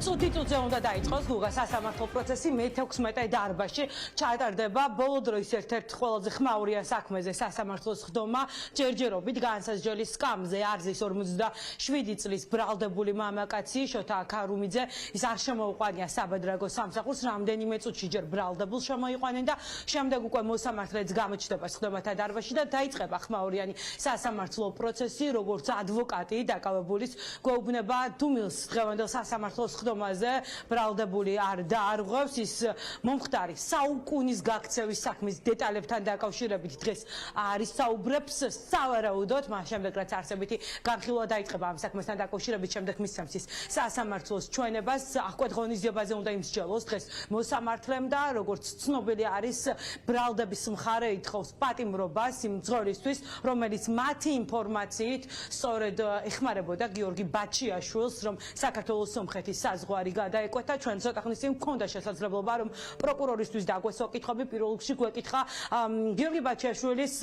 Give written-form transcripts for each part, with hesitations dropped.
წუთი-წუთზე უნდა დაიწყოს გუგა სასამართლო პროცესი მე-16 დარბაზში ჩატარდება ბოლო დროის ერთ-ერთ ყველაზე ხმაურია საქმეზე სასამართლოს ხდომა ჯერჯერობით განსაზღვრელი სკამზე არზის 57 წლის ბრალდებული მამაკაცი შოთა ქარუმიძე ის არ შემოუყვანია საბადრაგო სამსახურს რამდენიმე წუთში ჯერ ბრალდებულს შემოიყვანენ და შემდეგ უკვე მოსამართლეც გამოჩნდება ხდომათა დარბაზში და დაიწყება ხმაურიანი სასამართლო პროცესი როგორც ადვოკატი დაკავებულის გვეუბნება თუმილს დღევანდელ სასამართლოს ხდომაზე ბრალდებული არ დაარღვევს ის მომხდარი საუკუნის გაქცევის საქმის დეტალებთან დაკავშირებით დღეს არის საუბრებს სავარაუდოდ მას შემდეგ რაც არსებითი განხილვა დაიწყება ამ საქმესთან დაკავშირებით შემდეგ მისცემს ის სასამართლოს ჩვენებას აღკვეთ ღონისძიებაზე უნდა იმსჯელოს დღეს მოსამართლემ და როგორც ცნობილი არის ბრალდების მხარე ითხოვს პატიმრობას იმ მძღოლისთვის რომელიც მათი ინფორმაციით სწორედ ეხმარებოდა გიორგი ბაჩიაშვილს რომ საქართველოს სომხეთის საზღვარი გადაეკვეთა ჩვენ ცოტა ხნის წინ მქონდა შესაძლებლობა რომ პროკურორისთვის დაგვესვა კითხვები პირველ რიგში გვეკითხა გიორგი ბაჩიაშვილის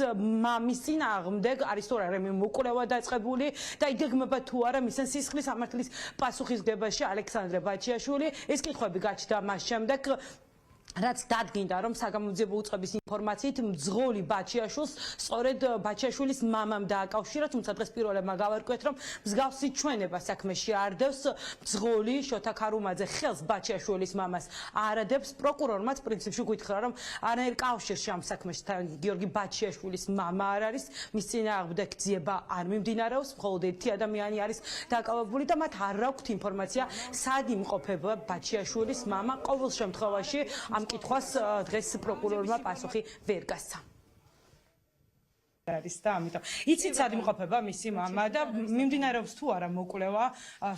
მამის წინააღმდეგ არის თუ არა მოკვლევა დაწყებული და იგეგმება თუ არა მისცენ სისხლის სამართლის პასუხისგებაში ალექსანდრე ბაჩიაშვილი ეს კითხვები გაჩნდა მას შემდეგ რაც დადგინდა რომ საგამოძიებო უწყების ინფორმაციით მძღოლი ბაჩიაშვილს სწორედ ბაჩიაშვილის მამამ დააკავშირა თუმცა დღეს პირველებმა გავარკვიეთ რომ მსგავსი ჩვენება საქმეში არ დევს მძღოლი შოთა ქარუმაძე ხელს ბაჩიაშვილის მამას არ ადებს პროკურორმაც პრინციპში გითხრა რომ არანაირ კავშირში ამ საქმესთან გიორგი ბაჩიაშვილის მამა არ არის მის წინააღმდეგ ძიება არ მიმდინარეობს მხოლოდ ერთი ადამიანი არის დაკავებული და მათ არ აქვთ ინფორმაცია სად იმყოფება ბაჩიაშვილის მამა ყოველ შემთხვევაში ამ კითხვას დღეს პროკურორმა პასუხი ვერ გასცა. არის და ამიტომ იცით სად იმყოფება მისი მამა და მიმდინარეობს თუ არა მოკვლევა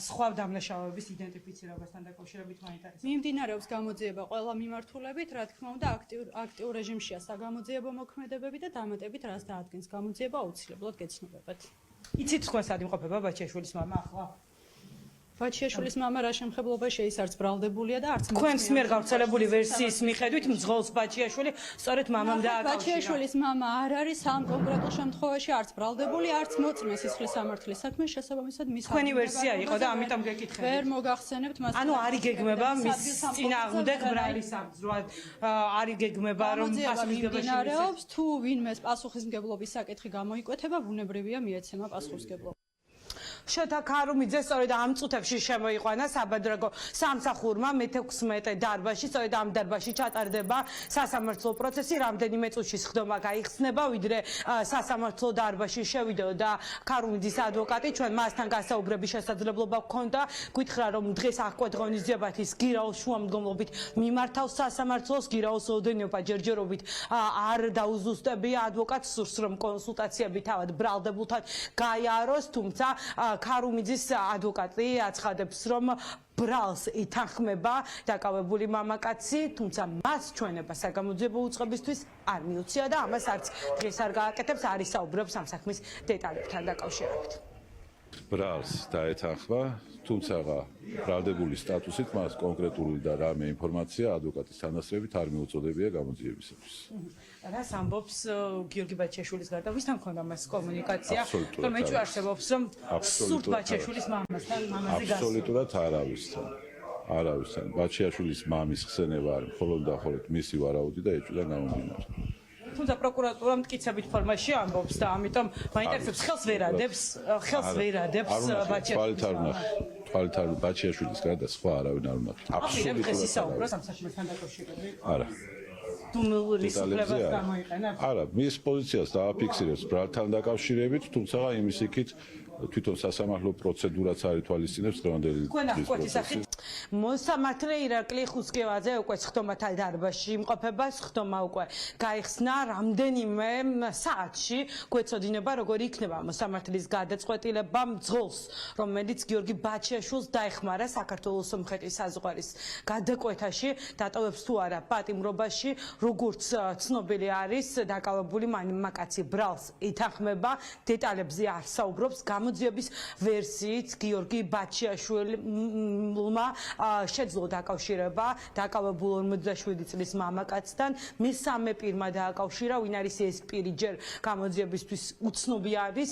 სხვა დამნაშავეების იდენტიფიცირებასთან დაკავშირებით მაინტერესებს. მიმდინარეობს გამოძიება ყველა მიმართულებით, რა თქმა უნდა, აქტიურ რეჟიმშია საგამოძიებო მოქმედებები და დამატებით რას დაადგენს გამოძიება აუცილებლად გეცნობებათ. იცით თქვენ სად იმყოფება ბაჩიაშვილის მამა ახლა? ბაჩიაშვილის მამა რა შემხებლობაში ის არც ბრალდებულია და არც თქვენს მიერ გავრცელებული ვერსიის მიხედვით მძღოლს ბაჩიაშვილი სწორედ მამამ დააკავშირა. ბაჩიაშვილის მამა არ არის ამ კონკრეტულ შემთხვევაში არც ბრალდებული, არც მოწმე სისხლის სამართლის საქმე შესაბამისად მის თქვენი ვერსია იყო და ამიტომ გეკითხებით. ვერ მოგახსენებთ მას. ანუ არ იგეგმება მის წინააღმდეგ ბრალის აღძვრა, არ იგეგმება რომ პასუხისმგებლობა თუ ვინმეს პასუხისმგებლობის საკითხი გამოიკვეთება, ბუნებრივია მიეცემა პასუხისმგებლობა. შოთა ქარუმიძე სწორედ ამ წუთებში შემოიყვანა საბადრაგო სამსახურმა მე-16 დარბაზში სწორედ ამ დარბაზში ჩატარდება სასამართლო პროცესი რამდენიმე წუთში ხდომა გაიხსნება ვიდრე სასამართლო დარბაზში შევიდოდა ქარუმიძის ადვოკატი ჩვენ მასთან გასაუბრების შესაძლებლობა ჰქონდა გითხრა რომ დღეს აღკვეთ ღონისძიებათ ის გირაოს შუამდგომლობით მიმართავს სასამართლოს გირაოს ოდენობა ჯერჯერობით არ დაუზუსტებია ადვოკატს სურს რომ კონსულტაციები თავად ბრალდებულთან გაიაროს თუმცა ქარუმიძის ადვოკატი აცხადებს რომ ბრალს ითანხმება დაკავებული მამაკაცი თუმცა მას ჩვენება საგამოძიებო უწყებისთვის არ მიუცია და ამას არც დღეს არ გააკეთებს არ ისაუბრებს ამ საქმის დეტალებთან დაკავშირებით ბრალს დაეთანხმა თუმცა ბრალდებული სტატუსით მას კონკრეტული და რამე ინფორმაცია ადვოკატის თანასწრებით არ მიუწოდებია გამოძიებისათვის. რას ამბობს გიორგი ბაჩიაშვილის გარდა ვისთან ქონდა მას კომუნიკაცია? რომ ეჭვი არსებობს რომ სურთ ბაჩიაშვილის მამასთან მამაზე გასვლა. აბსოლუტურად არავისთან. ბაჩიაშვილის მამის ხსენება არის მხოლოდ და მხოლოდ მისი ვარაუდი და ეჭვიდან გამომდინარე. თუმცა პროკურატურა მტკიცებით ფორმაში ამბობს და ამიტომ მაინტერესებს ხელს ვერ ადებს ბაჩიაშვილის თვალით არ ბაჩიაშვილის გარდა სხვა არავინ არ უნდა. აბსოლუტურად ისაუბროს ამ საქმესთან დაკავშირებით. არა. დუმილურის უფლებას გამოიყენებს? არა, მის პოზიციას დააფიქსირებს ბრალთან დაკავშირებით, თუმცა იმის იქით თვითონ სასამართლო პროცედურაც არ ითვალისწინებს დღევანდელი პროცესი. მოსამართლე ირაკლი ხუსკევაძე უკვე ხდომათა დარბაზში იმყოფება, ხდომა უკვე გაიხსნა რამდენიმე საათში გვეცოდინება როგორი იქნება მოსამართლის გადაწყვეტილება მძღოლს, რომელიც გიორგი ბაჩიაშვილს დაეხმარა საქართველოს სომხეთის საზღვარის გადაკვეთაში, დატოვებს თუ არა პატიმრობაში, როგორც ცნობილი არის, დაკავებული მამაკაცი ბრალს ითანხმება, დეტალებზე არ საუბრობს, გამოძიების ვერსიით გიორგი ბაჩიაშვილმა შეძლო დაკავშირება დაკავებულ 57 წლის მამაკაცთან. მესამე პირმა დააკავშირა, ვინ არის ეს პირი, ჯერ გამოძიებისთვის უცნობი არის.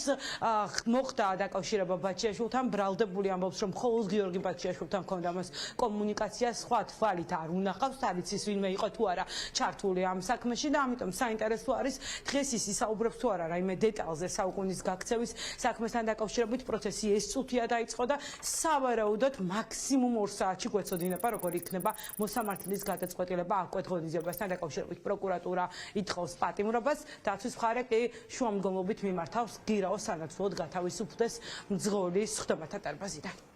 მოხდა დაკავშირება ბაჩიაშვილთან, ბრალდებული ამბობს, რომ მხოლოდ გიორგი ბაჩიაშვილთან ჰქონდა მას კომუნიკაცია, სხვა თვალით არ უნახავს, არ იცის ვინმე იყო თუ არა ჩართული ამ საქმეში და ამიტომ საინტერესო არის დღეს ის ისაუბრებს თუ არა რაიმე დეტალზე საუკუნის გაქცევის საქმესთან დაკავშირებით. პროცესი ეს წუთია დაიწყო და სავარაუდოდ მაქსიმუმ 2 საათში გვეცოდინება როგორ იქნება მოსამართლის გადაწყვეტილება აკვეთ ღონისძიებასთან დაკავშირებით. პროკურატურა ითხოვს პატიმრობას, დაცვის მხარე კი შუამდგომლობით მიმართავს გირაოს სანაცვლოდ გათავისუფლდეს მძღოლის ხდომათა დარბაზიდან.